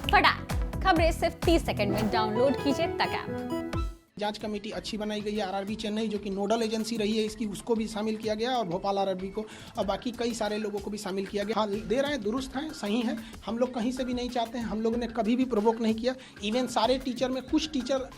फटाक खबरें सिर्फ 30 सेकंड में डाउनलोड कीजिए तक ऐप। जांच कमेटी अच्छी बनाई गई है। आरआरबी चेन्नई जो कि नोडल एजेंसी रही है इसकी, उसको भी शामिल किया गया और भोपाल आरआरबी को और बाकी कई सारे लोगों को भी शामिल किया गया। हाँ, दे रहे हैं, दुरुस्त हैं, सही है। हम लोग कहीं से भी नहीं चाहते हैं, हम लोगों ने कभी भी प्रोवोक नहीं किया। इवन सारे टीचर में कुछ टीचर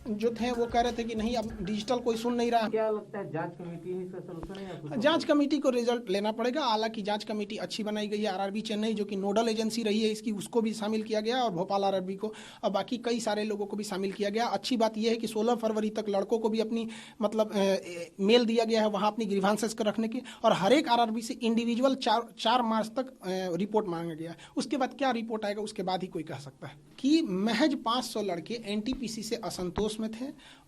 जो थे वो कह रहे थे कि नहीं, अब डिजिटल कोई सुन नहीं रहा। क्या लगता है जांच कमेटी ही इसका सलूशन है या कुछ? जांच कमेटी को रिजल्ट लेना पड़ेगा। हालांकि जांच कमेटी अच्छी बनाई गई है। आरआरबी चेन्नई जो कि नोडल एजेंसी रही है इसकी, उसको भी शामिल किया गया और भोपाल आरआरबी को और बाकी कई सारे लोगों को भी शामिल किया गया। अच्छी बात यह है कि 16 फरवरी तक लड़कों को भी अपनी मेल दिया गया है वहाँ अपनी ग्रीवांसेस को रखने की, और हर एक आरआरबी से इंडिविजुअल 4 मार्च तक रिपोर्ट मांगा गया है। उसके बाद क्या रिपोर्ट आएगा उसके बाद ही कोई कह सकता है। कि महज 500 लड़के एनटीपीसी से असंतोष में थे,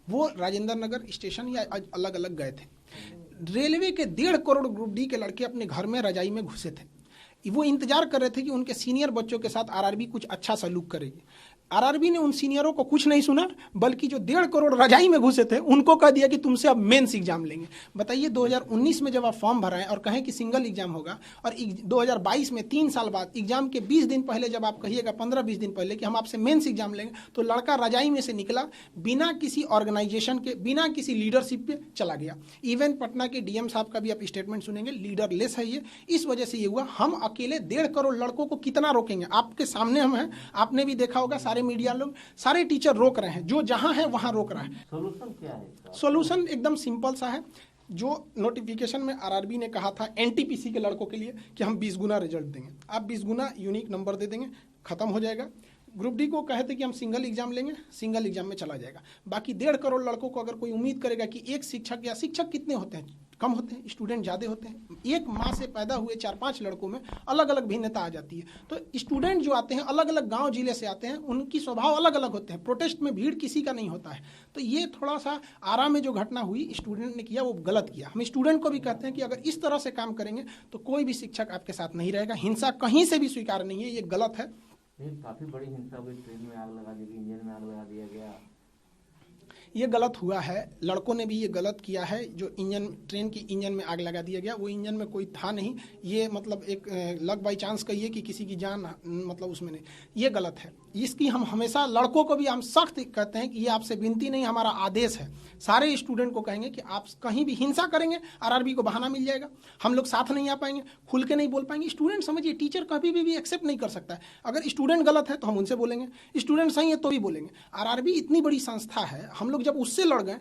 वो राजेंद्र नगर स्टेशन या अलग अलग गए थे। रेलवे के 1.5 करोड़ ग्रुप डी के लड़के अपने घर में रजाई में घुसे थे। वो इंतजार कर रहे थे कि उनके सीनियर बच्चों के साथ आरआरबी कुछ अच्छा सलूक करेगी। आरआरबी ने उन सीनियरों को कुछ नहीं सुना, बल्कि जो 1.5 करोड़ रजाई में घुसे थे उनको कह दिया कि तुमसे अब मेंस एग्जाम लेंगे। बताइए, 2019 में जब आप फॉर्म भराएं और कहें कि सिंगल एग्जाम होगा, और 2022 में 3 साल बाद एग्जाम के 20 दिन पहले जब आप कहिएगा, 15-20 दिन पहले, कि हम आपसे मेंस एग्जाम लेंगे, तो लड़का रजाई में से निकला, बिना किसी ऑर्गेनाइजेशन के, बिना किसी लीडरशिप पे चला गया। इवन पटना के डीएम साहब का भी आप स्टेटमेंट सुनेंगे, लीडरलेस है ये। इस वजह से ये हुआ। हम अकेले 1.5 करोड़ लड़कों को कितना रोकेंगे? आपके सामने हम हैं, आपने भी देखा होगा, सारे मीडिया लोग, सारे टीचर रोक रहे हैं, जो जहां है वहां रोक रहा है। सॉल्यूशन क्या है इसका? सॉल्यूशन एकदम सिंपल सा है। जो नोटिफिकेशन में आरआरबी ने कहा था एनटीपीसी के लड़कों के लिए कि हम 20 गुना रिजल्ट देंगे, आप 20 गुना यूनिक नंबर दे देंगे, खत्म हो जाएगा। ग्रुप डी को कहे थे कि हम सिंगल एग्जाम लेंगे, सिंगल एग्जाम में चला जाएगा। बाकी 1.5 करोड़ लड़कों को अगर कोई उम्मीद करेगा कि एक शिक्षक, या शिक्षक कितने होते हैं, कम होते हैं, स्टूडेंट ज़्यादा होते हैं। एक माँ से पैदा हुए 4-5 लड़कों में अलग अलग भिन्नता आ जाती है। तो स्टूडेंट जो आते हैं अलग अलग गांव जिले से आते हैं, उनकी स्वभाव अलग अलग होते हैं। प्रोटेस्ट में भीड़ किसी का नहीं होता है। तो ये थोड़ा सा आरा में जो घटना हुई स्टूडेंट ने किया, वो गलत किया। हम स्टूडेंट को भी कहते हैं कि अगर इस तरह से काम करेंगे तो कोई भी शिक्षक आपके साथ नहीं रहेगा। हिंसा कहीं से भी स्वीकार नहीं है, ये गलत है। काफी बड़ी हिंसा हुई, ट्रेन में आग लगा दी गई, इंजन में आग लगा दिया गया। ये गलत हुआ है। लड़कों ने भी ये गलत किया है। जो ट्रेन की इंजन में आग लगा दिया गया, वो इंजन में कोई था नहीं। ये मतलब एक लक बाई चांस कहिए कि किसी की जान मतलब उसमें नहीं, ये गलत है। इसकी हम हमेशा लड़कों को भी हम सख्त कहते हैं कि ये आपसे विनती नहीं, हमारा आदेश है। सारे स्टूडेंट को कहेंगे कि आप कहीं भी हिंसा करेंगे, आरआरबी को बहाना मिल जाएगा, हम लोग साथ नहीं आ पाएंगे, खुल के नहीं बोल पाएंगे। स्टूडेंट समझिए, टीचर कभी भी एक्सेप्ट नहीं कर सकता है। अगर स्टूडेंट गलत है तो हम उनसे बोलेंगे, स्टूडेंट सही है तो भी बोलेंगे। आरआरबी इतनी बड़ी संस्था है, हम लोग जब उससे लड़ गए,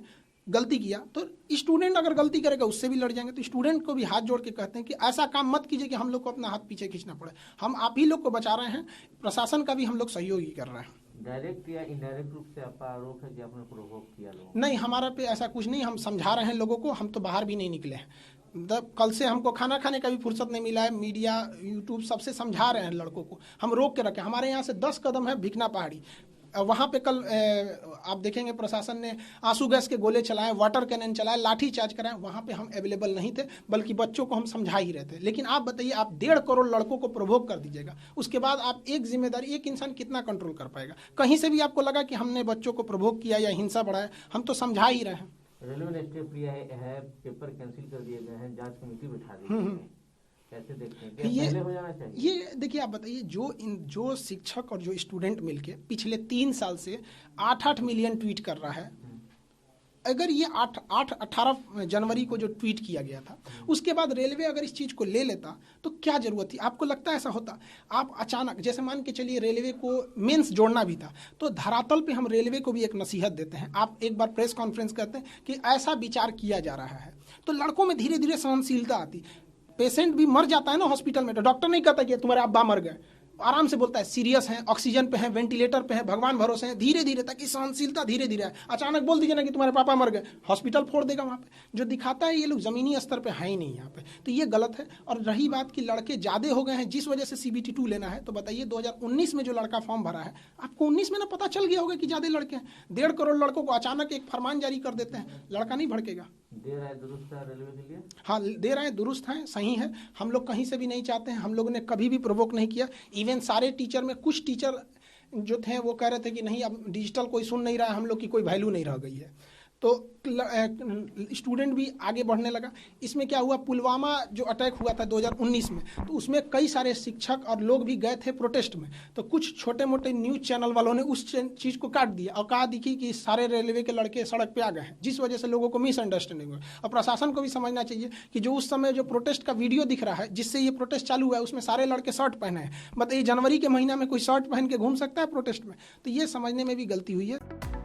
गलती किया, तो स्टूडेंट अगर गलती करेगा उससे भी लड़ जाएंगे। तो स्टूडेंट को भी हाथ जोड़ के कहते हैं कि ऐसा काम मत कीजिए कि हम लोग को अपना हाथ पीछे खींचना पड़े। हम आप ही लोग को बचा रहे हैं, प्रशासन का भी हम लोग सहयोग ही कर रहे हैं। डायरेक्ट या इनडायरेक्ट रूप से आपका आरोप है कि आपने प्रोवोक किया लोगों? नहीं, हमारा पे ऐसा कुछ नहीं। हम समझा रहे हैं लोगों को। हम तो बाहर भी नहीं निकले हैं। कल से हमको खाना खाने का भी फुर्सत नहीं मिला है। मीडिया, यूट्यूब, सबसे समझा रहे हैं लड़कों को। हम रोक के रखे। हमारे यहाँ से 10 कदम है भिकना पहाड़ी। वहाँ पे कल आप देखेंगे प्रशासन ने आंसू गैस के गोले चलाए, वाटर कैनन चलाए, लाठी चार्ज कराए। वहाँ पे हम अवेलेबल नहीं थे, बल्कि बच्चों को हम समझा ही रहे थे। लेकिन आप बताइए, आप 1.5 करोड़ लड़कों को प्रोवोक कर दीजिएगा, उसके बाद आप एक जिम्मेदारी, एक इंसान कितना कंट्रोल कर पाएगा? कहीं से भी आपको लगा कि हमने बच्चों को प्रोवोक किया या हिंसा बढ़ाया? हम तो समझा ही रहे हैं। रेलवे ने स्टेप लिया है, पेपर कैंसिल कर दिए गए हैं, जांच कमेटी बिठा दी गई है। कैसे देखते हैं, क्या पहले हो जाना चाहिए? ये देखिए, आप बताइए, जो शिक्षक और जो स्टूडेंट मिलके पिछले 3 साल से 8-8 मिलियन ट्वीट कर रहा है। अगर ये 18 जनवरी को जो ट्वीट किया गया था, उसके बाद रेलवे अगर इस चीज़ को ले लेता तो क्या जरूरत थी? आपको लगता है ऐसा होता? आप अचानक, जैसे मान के चलिए रेलवे को मेंस जोड़ना भी था, तो धरातल पे हम रेलवे को भी एक नसीहत देते हैं। आप एक बार प्रेस कॉन्फ्रेंस करते हैं कि ऐसा विचार किया जा रहा है, तो लड़कों में धीरे धीरे सहनशीलता आती। पेशेंट भी मर जाता है ना हॉस्पिटल में, तो डॉक्टर नहीं कहता कि तुम्हारे अब्बा मर गए, आराम से बोलता है सीरियस है, ऑक्सीजन पे है, वेंटिलेटर पे है, भगवान भरोसे हैं, धीरे धीरे, ताकि सहनशीलता धीरे धीरे आए। अचानक बोल दीजिए ना कि तुम्हारे पापा मर गए, हॉस्पिटल फोड़ देगा वहाँ पे। जो दिखाता है ये लोग जमीनी स्तर पे है ही नहीं यहाँ पे, तो ये गलत है। और रही बात कि लड़के ज़्यादा हो गए हैं जिस वजह से CBT 2 लेना है, तो बताइए 2019 में जो लड़का फॉर्म भरा है, आपको 19 में ना पता चल गया होगा कि ज़्यादा लड़के हैं। 1.5 करोड़ लड़कों को अचानक एक फरमान जारी कर देते हैं, लड़का नहीं भड़केगा। दे रहा है दुरुस्त है रेलवे के लिए? हाँ, दे रहे हैं, दुरुस्त हैं, सही है। हम लोग कहीं से भी नहीं चाहते हैं, हम लोगों ने कभी भी प्रोवोक नहीं किया। इवन सारे टीचर में कुछ टीचर जो थे वो कह रहे थे कि नहीं, अब डिजिटल कोई सुन नहीं रहा है, हम लोग की कोई वैल्यू नहीं रह गई है। तो स्टूडेंट भी आगे बढ़ने लगा। इसमें क्या हुआ, पुलवामा जो अटैक हुआ था 2019 में, तो उसमें कई सारे शिक्षक और लोग भी गए थे प्रोटेस्ट में। तो कुछ छोटे मोटे न्यूज़ चैनल वालों ने उस चीज़ को काट दिया और कहा दिखी कि सारे रेलवे के लड़के सड़क पे आ गए हैं, जिस वजह से लोगों को मिसअंडरस्टैंडिंग हुई। और प्रशासन को भी समझना चाहिए कि जो उस समय जो प्रोटेस्ट का वीडियो दिख रहा है जिससे ये प्रोटेस्ट चालू हुआ है, उसमें सारे लड़के शर्ट पहने हैं। मतलब ये जनवरी के महीना में कोई शर्ट पहन के घूम सकता है प्रोटेस्ट में? तो ये समझने में भी गलती हुई है।